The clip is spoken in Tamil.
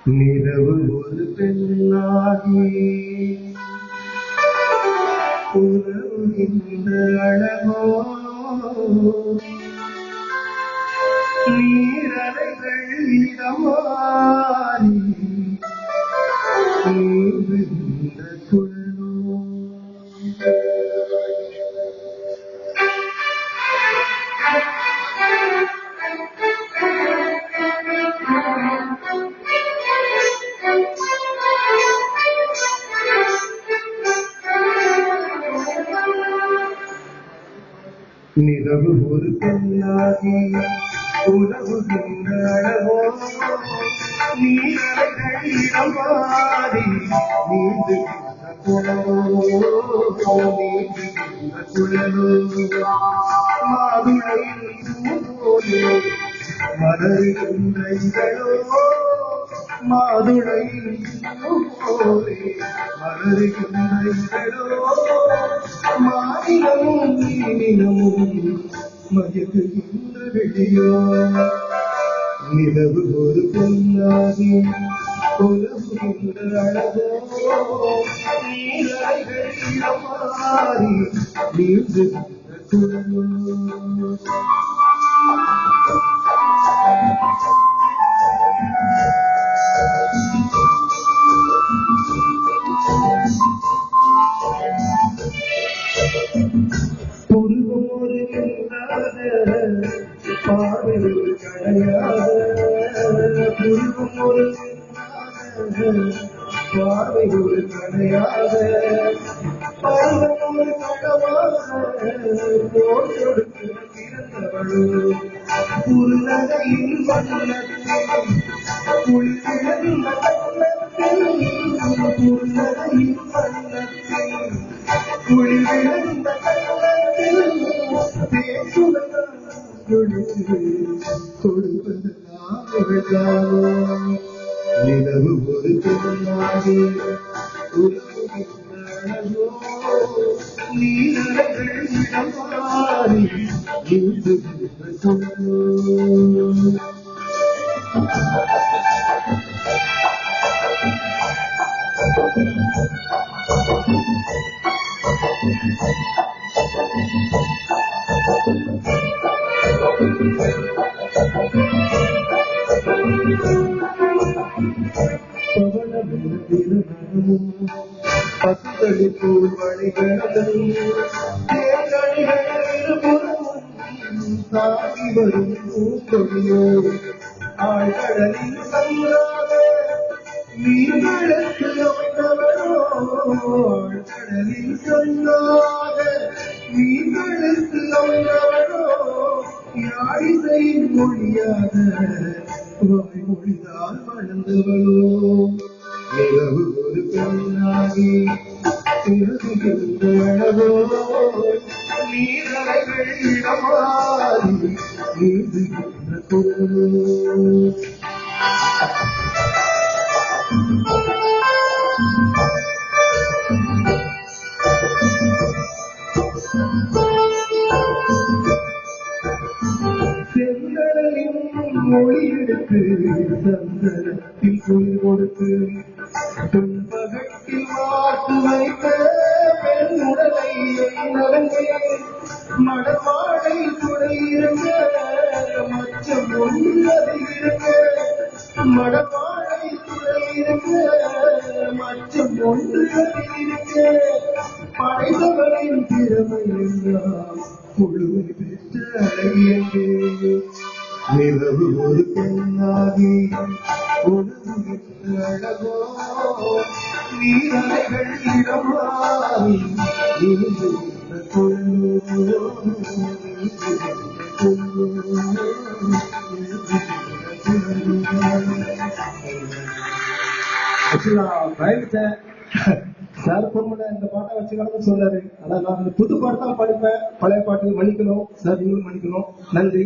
நிலவு ஒரு பெண்ணாகி உறவுகின்ற அழகோ நீரலைகள் இடமாறி நீந்துகின்ற துள்ளோ நிலவு ஒரு பெண்ணாகி உறவுகின்ற அழகோ நீரலைகள் இடமாறி நீந்துகின்ற குழலோ நீந்துகின்ற குழலோ மாதுளையில் பூவோலே மலருகின்ற இதழோ மாதுளையில் பூவோலே மலருகின்ற இதழோ மாநிலமும் நீனிலமும் மயக்குகின்ற வெளியோ நிலவு ஒரு பொன்னாகி உலகுகின்ற அழகோ நீரலைகள் இடமாறி நீந்துகின்ற குழலோ புருவோரு என்றாத பார்வைகள் கிடையாத புருவோரு பார்வைகள் கிடையாத பருவமொரு கடவாக போர் கொடுத்து பிறந்தவளோ புருநகையின் வண்ணத்தில் குளிர்ந்த கண்ணத்தில் புருநகையின் வண்ணத்தில் குளிர்ந்த கண்ணத்தில் பேசுவதால் கொடுப்பதெல்லாம் நிலவு ஒரு பெண்ணாகி உறவுகின்ற அழகோ நீரலைகள் இடமாறி நீந்துகின்ற குழலோ பசுதளிப்போர் வழிகளும் தேர்தலிகள் இருபுறமும் தாங்கி வரும் பூக்கொடியோ ஆழ்கடலின் சங்காக மீன்களுக்கு அமைந்தவரோ ஆழ்கடலின் சங்காக மீன்களுக்கு அமைந்தவரோ யாழிசையின் மொழியாக வாய்மொழிதால் வளர்ந்தவளோ நிலவு ஒரு பெண்ணாகி உறவுகின்ற அழகோ நீரலைகள் இடமாறி நீந்துகின்ற குழலோ செந்தலின் மொழி எடுத்து சந்தனத்தில் குளிர் கொடுத்து துன்பகத்தில் மாட்டு வைத்த பெண் உடலை நரங்கே மடமாடை துணை இருக்க மச்சம் ஒன்றதை இருக்க மடமாடை துணை இருக்க மச்சம் ஒன்றதை இருக்க படைத்தவரின் திறமை எல்லாம் முழுமை பெற்ற அழகியங்கே நிலவு ஒரு பெண்ணாகி உறவுகின்ற அழகோ நீரலைகள் இடமாறி நீந்துகின்ற குழலோ பயந்துட்டேன் சார் பொறுமனை இந்த பாட்டை வச்சுக்கணும்னு சொன்னாரு. ஆனா நான் புது பாட்டு தான் படிப்பேன். பழைய பாட்டு மன்னிக்கணும் சார், நீங்களும் மன்னிக்கணும். நன்றி.